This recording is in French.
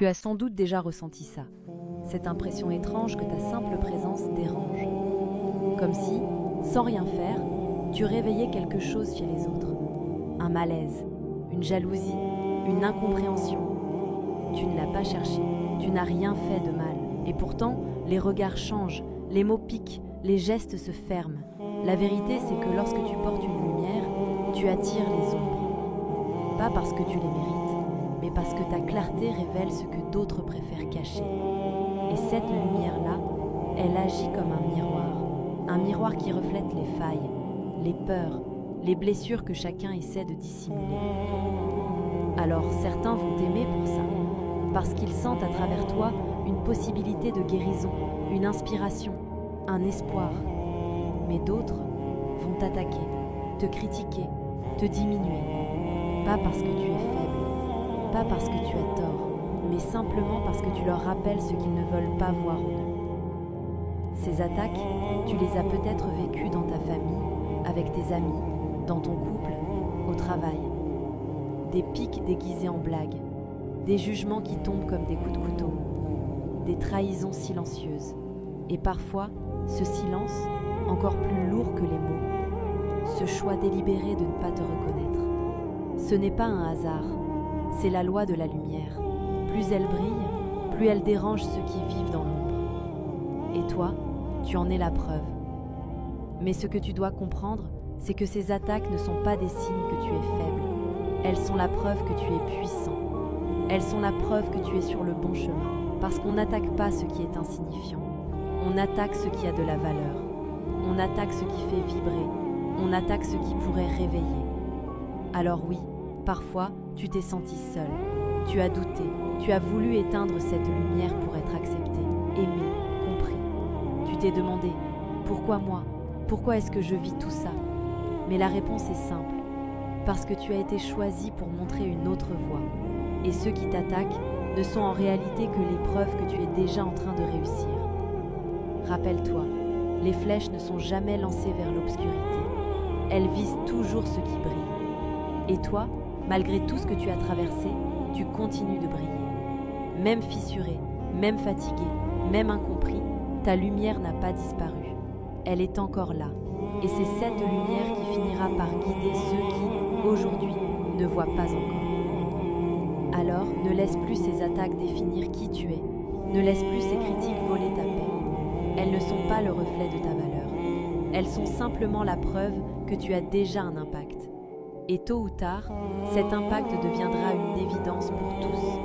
Tu as sans doute déjà ressenti ça, cette impression étrange que ta simple présence dérange. Comme si, sans rien faire, tu réveillais quelque chose chez les autres. Un malaise, une jalousie, une incompréhension. Tu ne l'as pas cherché, tu n'as rien fait de mal. Et pourtant, les regards changent, les mots piquent, les gestes se ferment. La vérité, c'est que lorsque tu portes une lumière, tu attires les ombres. Pas parce que tu les mérites, mais parce que ta clarté révèle ce que d'autres préfèrent cacher. Et cette lumière-là, elle agit comme un miroir qui reflète les failles, les peurs, les blessures que chacun essaie de dissimuler. Alors certains vont t'aimer pour ça, parce qu'ils sentent à travers toi une possibilité de guérison, une inspiration, un espoir. Mais d'autres vont t'attaquer, te critiquer, te diminuer. Pas parce que tu es faible, pas parce que tu as tort, mais simplement parce que tu leur rappelles ce qu'ils ne veulent pas voir en eux. Ces attaques, tu les as peut-être vécues dans ta famille, avec tes amis, dans ton couple, au travail. Des piques déguisées en blagues, des jugements qui tombent comme des coups de couteau, des trahisons silencieuses. Et parfois, ce silence, encore plus lourd que les mots, ce choix délibéré de ne pas te reconnaître. Ce n'est pas un hasard, c'est la loi de la lumière. Plus elle brille, plus elle dérange ceux qui vivent dans l'ombre. Et toi, tu en es la preuve. Mais ce que tu dois comprendre, c'est que ces attaques ne sont pas des signes que tu es faible. Elles sont la preuve que tu es puissant. Elles sont la preuve que tu es sur le bon chemin. Parce qu'on n'attaque pas ce qui est insignifiant. On attaque ce qui a de la valeur. On attaque ce qui fait vibrer. On attaque ce qui pourrait réveiller. Alors oui, parfois, tu t'es senti seul. Tu as douté. Tu as voulu éteindre cette lumière pour être accepté, aimé, compris. Tu t'es demandé, pourquoi moi? Pourquoi est-ce que je vis tout ça? Mais la réponse est simple. Parce que tu as été choisi pour montrer une autre voie. Et ceux qui t'attaquent ne sont en réalité que les preuves que tu es déjà en train de réussir. Rappelle-toi, les flèches ne sont jamais lancées vers l'obscurité. Elles visent toujours ce qui brille. Et toi, malgré tout ce que tu as traversé, tu continues de briller. Même fissuré, même fatigué, même incompris, ta lumière n'a pas disparu. Elle est encore là. Et c'est cette lumière qui finira par guider ceux qui, aujourd'hui, ne voient pas encore. Alors, ne laisse plus ces attaques définir qui tu es. Ne laisse plus ces critiques voler ta paix. Elles ne sont pas le reflet de ta valeur. Elles sont simplement la preuve que tu as déjà un impact. Et tôt ou tard, cet impact deviendra une évidence pour tous.